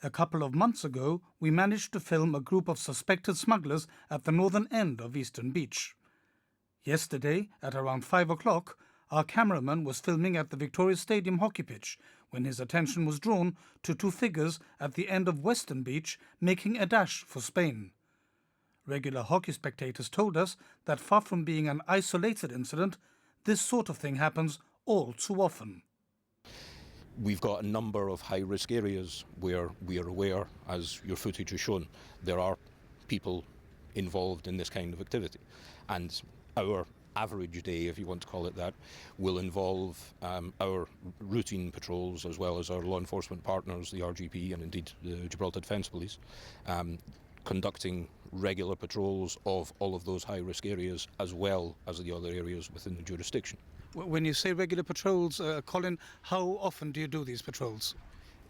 A couple of months ago, we managed to film a group of suspected smugglers at the northern end of Eastern Beach. Yesterday, at around 5 o'clock, our cameraman was filming at the Victoria Stadium hockey pitch when his attention was drawn to two figures at the end of Western Beach making a dash for Spain. Regular hockey spectators told us that far from being an isolated incident, this sort of thing happens all too often. We've got a number of high-risk areas where we are aware, as your footage has shown, there are people involved in this kind of activity. And our average day, if you want to call it that, will involve our routine patrols as well as our law enforcement partners, the RGP and indeed the Gibraltar Defence Police, conducting regular patrols of all of those high-risk areas as well as the other areas within the jurisdiction. When you say regular patrols, Colin, how often do you do these patrols?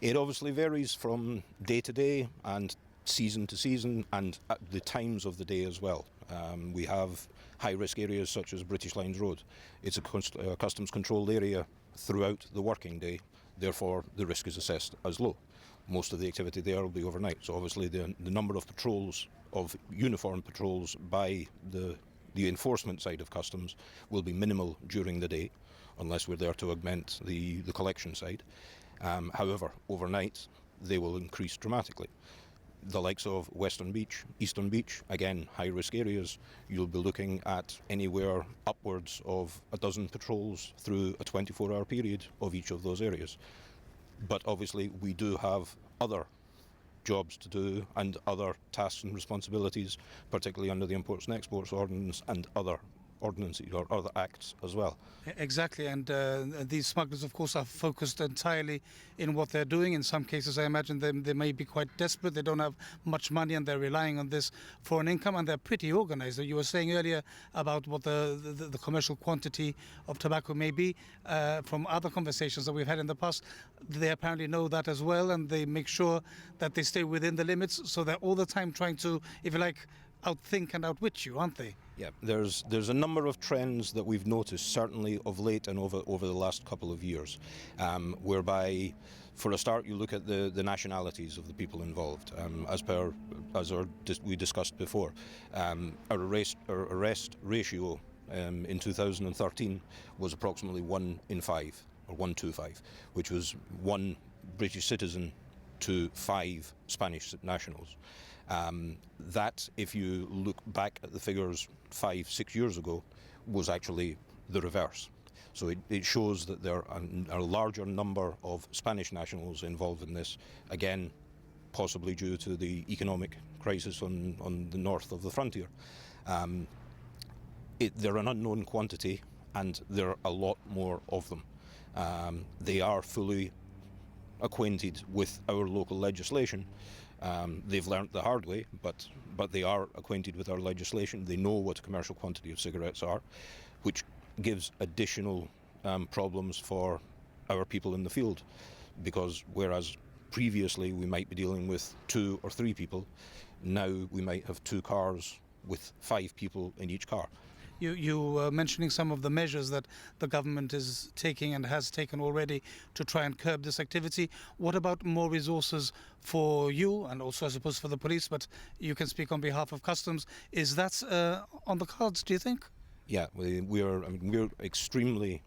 It obviously varies from day to day and season to season and at the times of the day as well. We have high-risk areas such as British Lines Road. It's a customs controlled area throughout the working day, therefore the risk is assessed as low. Most of the activity there will be overnight, so obviously the number of patrols, of uniformed patrols by the enforcement side of customs will be minimal during the day, unless we're there to augment the collection side. However, overnight they will increase dramatically. The likes of Western Beach, Eastern Beach, again, high-risk areas, you'll be looking at anywhere upwards of a dozen patrols through a 24-hour period of each of those areas. But obviously we do have other jobs to do and other tasks and responsibilities, particularly under the Imports and Exports Ordinance and other ordinances or other acts as well. Exactly, and these smugglers of course are focused entirely in what they're doing. In some cases I imagine they may be quite desperate, they don't have much money and they're relying on this for an income, and they're pretty organized. You were saying earlier about what the commercial quantity of tobacco may be. From other conversations that we've had in the past, they apparently know that as well, and they make sure that they stay within the limits, so they're all the time trying to, if you like, outthink and outwit you, aren't they? Yeah, there's a number of trends that we've noticed, certainly of late and over the last couple of years, whereby, for a start, you look at the nationalities of the people involved. We discussed before, our arrest ratio in 2013 was approximately 1 in 5, or 1 to 5, which was 1 British citizen to 5 Spanish nationals. That, if you look back at the figures 5-6 years ago, was actually the reverse. So it shows that there are a larger number of Spanish nationals involved in this, again, possibly due to the economic crisis on the north of the frontier. They're an unknown quantity, and there are a lot more of them. They are fully acquainted with our local legislation. They've learnt the hard way, but they are acquainted with our legislation. They know what a commercial quantity of cigarettes are, which gives additional problems for our people in the field, because whereas previously we might be dealing with 2 or 3 people, now we might have 2 cars with 5 people in each car. You were mentioning some of the measures that the government is taking and has taken already to try and curb this activity. What about more resources for you and also, I suppose, for the police, but you can speak on behalf of Customs? Is that on the cards, do you think? Yeah, we're extremely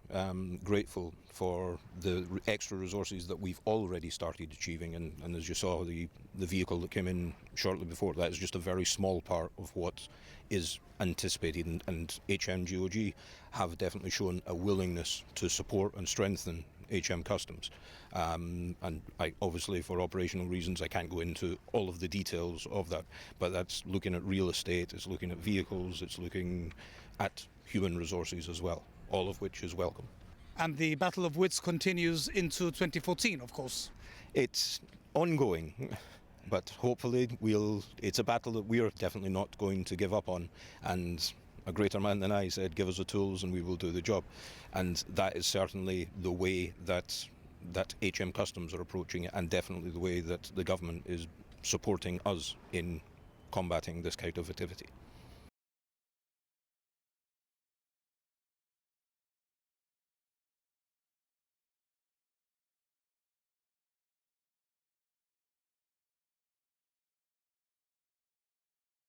grateful for the extra resources that we've already started achieving, and as you saw, the vehicle that came in shortly before, that is just a very small part of what is anticipated, and HMGOG have definitely shown a willingness to support and strengthen HM Customs. And obviously, for operational reasons, I can't go into all of the details of that, but that's looking at real estate, it's looking at vehicles, it's looking at human resources as well, all of which is welcome. And the battle of wits continues into 2014, of course. It's ongoing, but hopefully it's a battle that we're definitely not going to give up on. And a greater man than I said, give us the tools and we will do the job. And that is certainly the way that HM Customs are approaching it, and definitely the way that the government is supporting us in combating this kind of activity.